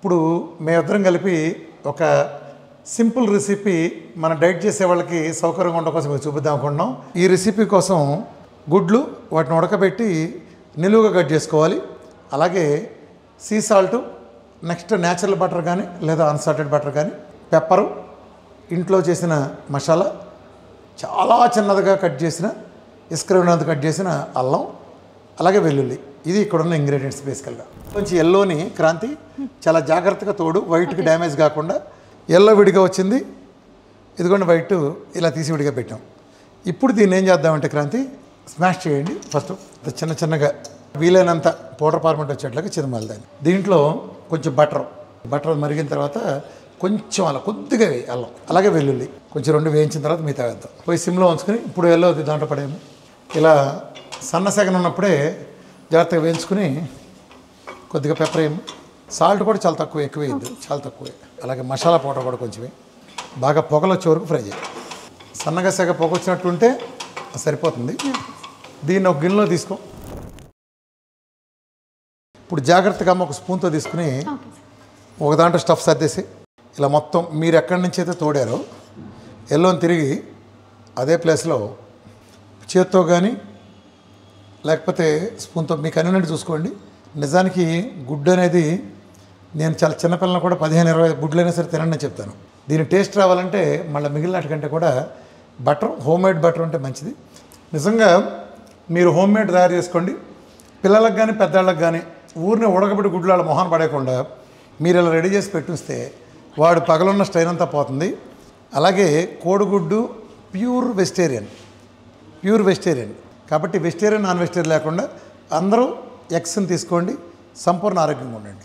ఇప్పుడు మేమిద్దరం కలిపి ఒక సింపుల్ రెసిపీ మన డైట్ చేసే వాళ్ళకి సౌకర్యంగా ఉండడం కోసం చూపిద్దాం అనుకుంటున్నాం. ఈ రెసిపీ కోసం గుడ్లు వాటిని ఉడకబెట్టి నిలువుగా కట్ చేసుకోవాలి. అలాగే sea salt, next natural butter కానీ లేదా అన్సాల్టెడ్ బటర్ కానీ, పెప్పరు, ఇంట్లో చేసిన మసాలా, చాలా చిన్నదిగా కట్ చేసిన ఇసుకరినంత కట్ చేసిన అల్లం, అలాగే వెల్లుల్లి. ఇది ఇక్కడ ఉన్న ఇంగ్రీడియంట్స్ బేసికల్గా. కొంచెం ఎల్లోని క్రాంతి చాలా జాగ్రత్తగా తోడు, వైట్కి డ్యామేజ్ కాకుండా. ఎల్లో విడిగా వచ్చింది, ఇదిగోండి వైట్ ఇలా తీసి విడిగా పెట్టాం. ఇప్పుడు దీన్ని ఏం చేద్దామంటే క్రాంతి స్మాష్ చేయండి. ఫస్ట్ చిన్న చిన్నగా వీలైనంత పౌడర్ ఫార్మేట్ వచ్చేట్లాగా చిరుమాలి దాన్ని. దీంట్లో కొంచెం బటర్ మరిగిన తర్వాత కొంచెం అలా కొద్దిగా వేయి అల్లం, అలాగే వెల్లుల్లి కొంచెం 2 వేయించిన తర్వాత మిగతా వేద్దాం. పోయి సిమ్లో ఉంచుకొని ఇప్పుడు ఎల్లో దాంట్లో పడేము. ఇలా సన్నసెగన ఉన్నప్పుడే జాగ్రత్తగా వేయించుకుని కొద్దిగా పెప్పర్ వేయము. సాల్ట్ కూడా చాలా తక్కువ, ఎక్కువ వేయద్దు, చాలా తక్కువే. అలాగే మసాలా పౌడర్ కూడా కొంచెం బాగా పొగలు వచ్చే వరకు ఫ్రై చేయాలి. సన్నగా సెగ పొగ వచ్చినట్టుంటే సరిపోతుంది. దీన్ని ఒక గిన్నెలో తీసుకో. ఇప్పుడు జాగ్రత్తగా ఒక స్పూన్తో తీసుకుని ఒక దాంట్లో స్టఫ్ సర్దేసి ఇలా మొత్తం మీరు ఎక్కడి నుంచి అయితే తోడారో ఎల్లోని తిరిగి అదే ప్లేస్లో చేత్తో కానీ లేకపోతే స్పూన్తో మీకు అన్నింటి చూసుకోండి. నిజానికి గుడ్డు అనేది నేను చాలా చిన్నపిల్లలను కూడా 15-20 గుడ్లైనా సరే తినండి అని చెప్తాను. దీని టేస్ట్ రావాలంటే మళ్ళీ మిగిలిన వాటికంటే కూడా హోమ్మేడ్ బటర్ ఉంటే మంచిది. నిజంగా మీరు హోమ్మేడ్ తయారు చేసుకోండి. పిల్లలకు కానీ పెద్దవాళ్ళకి కానీ ఊరిని ఉడకబెట్టి గుడ్లు వాళ్ళ మొహాన్ని పడేయకుండా మీరు ఇలా రెడీ చేసి పెట్టిస్తే వాడు పగలున్న స్ట్రెయిన్ అంతా పోతుంది. అలాగే కోడిగుడ్డు ప్యూర్ వెజిటేరియన్ కాబట్టి వెజిటేరియన్ నాన్ వెజిటేరియన్ లేకుండా అందరూ ఎగ్స్ని తీసుకోండి. సంపూర్ణ ఆరోగ్యంగా ఉండండి.